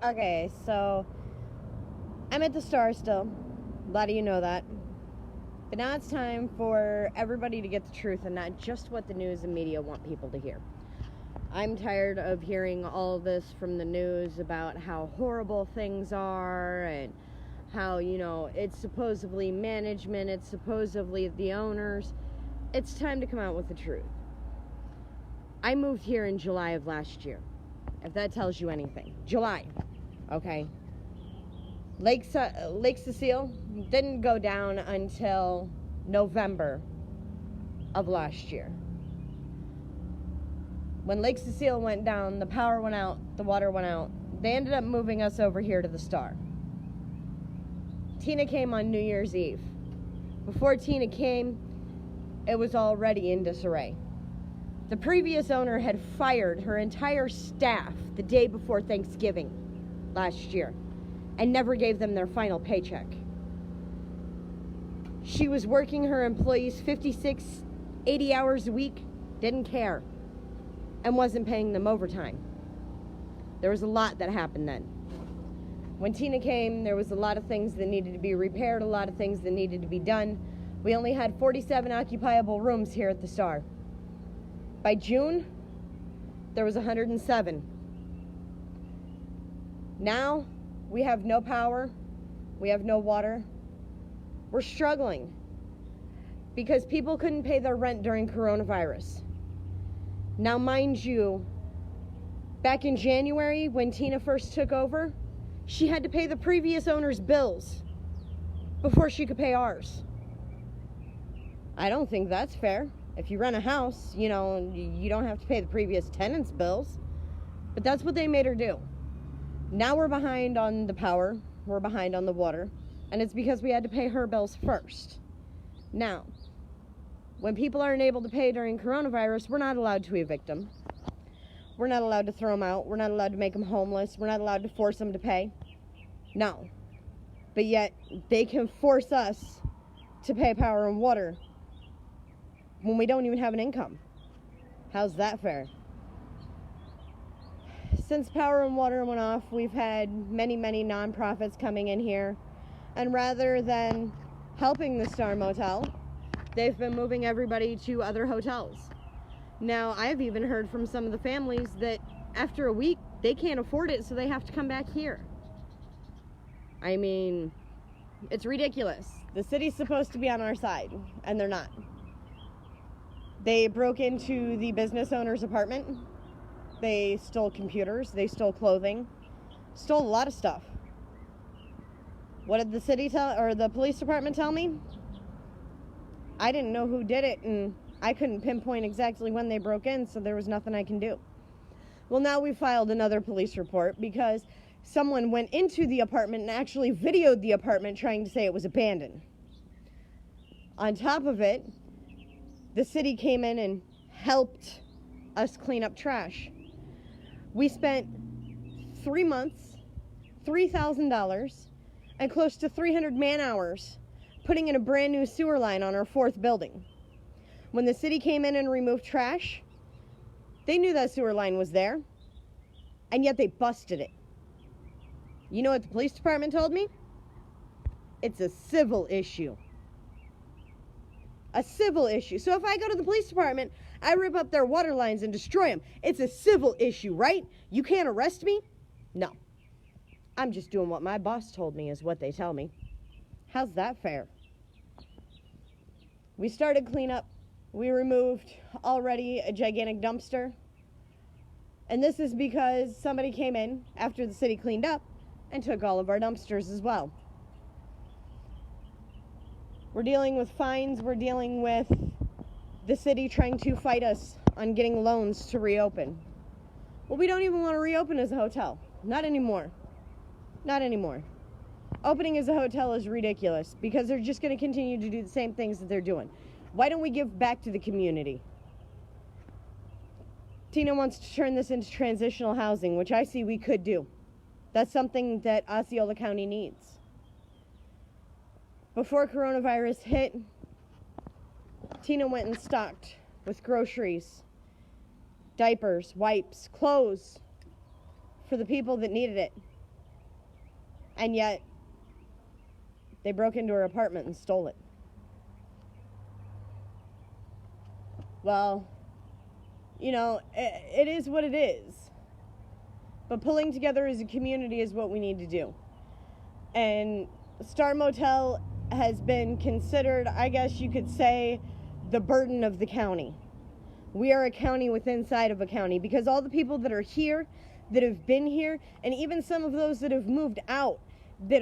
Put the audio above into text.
Okay, so I'm at the Star still. A lot of you know that. But now it's time for everybody to get the truth and not just what the news and media want people to hear. I'm tired of hearing all this from the news about how horrible things are and how, it's supposedly management, it's supposedly the owners. It's time to come out with the truth. I moved here in July of last year, if that tells you anything. July, okay? Lake Cecile didn't go down until November of last year. When Lake Cecile went down, the power went out, the water went out. They ended up moving us over here to the Star. Tina came on New Year's Eve. Before Tina came, it was already in disarray. The previous owner had fired her entire staff the day before Thanksgiving last year and never gave them their final paycheck. She was working her employees 56, 80 hours a week, didn't care, and wasn't paying them overtime. There was a lot that happened then. When Tina came, there was a lot of things that needed to be repaired, a lot of things that needed to be done. We only had 47 occupiable rooms here at the Star. By June, there was 107. Now, we have no power, we have no water. We're struggling because people couldn't pay their rent during coronavirus. Now, mind you, back in January when Tina first took over, she had to pay the previous owner's bills before she could pay ours. I don't think that's fair. If you rent a house, you don't have to pay the previous tenant's bills. But that's what they made her do. Now we're behind on the power, we're behind on the water, and it's because we had to pay her bills first. Now, when people aren't able to pay during coronavirus, we're not allowed to evict them. We're not allowed to throw them out. We're not allowed to make them homeless. We're not allowed to force them to pay. No. But yet, they can force us to pay power and water when we don't even have an income. How's that fair? Since power and water went off, we've had many, many nonprofits coming in here. And rather than helping the Star Motel, they've been moving everybody to other hotels. Now, I've even heard from some of the families that after a week, they can't afford it, so they have to come back here. I mean, it's ridiculous. The city's supposed to be on our side, and they're not. They broke into the business owner's apartment. They stole computers. They stole clothing. Stole a lot of stuff. What did the city or the police department tell me? I didn't know who did it, and I couldn't pinpoint exactly when they broke in, so there was nothing I can do. Well, now we filed another police report because someone went into the apartment and actually videoed the apartment trying to say it was abandoned. On top of it, the city came in and helped us clean up trash. We spent 3 months, $3,000, and close to 300 man-hours putting in a brand new sewer line on our 4th building. When the city came in and removed trash, they knew that sewer line was there, and yet they busted it. You know what the police department told me? It's a civil issue. A civil issue. So if I go to the police department, I rip up their water lines and destroy them. It's a civil issue, right? You can't arrest me? No. I'm just doing what my boss told me is what they tell me. How's that fair? We started cleanup. We removed already a gigantic dumpster. And this is because somebody came in after the city cleaned up and took all of our dumpsters as well. We're dealing with fines. We're dealing with the city trying to fight us on getting loans to reopen. Well, we don't even want to reopen as a hotel. Not anymore. Not anymore. Opening as a hotel is ridiculous because they're just going to continue to do the same things that they're doing. Why don't we give back to the community? Tina wants to turn this into transitional housing, which I see we could do. That's something that Osceola County needs. Before coronavirus hit, Tina went and stocked with groceries, diapers, wipes, clothes for the people that needed it. And yet, they broke into her apartment and stole it. Well, you know, it is what it is. But pulling together as a community is what we need to do. And Star Motel has been considered, I guess you could say, the burden of the county. We are a county within inside of a county, because all the people that are here, that have been here, and even some of those that have moved out, that are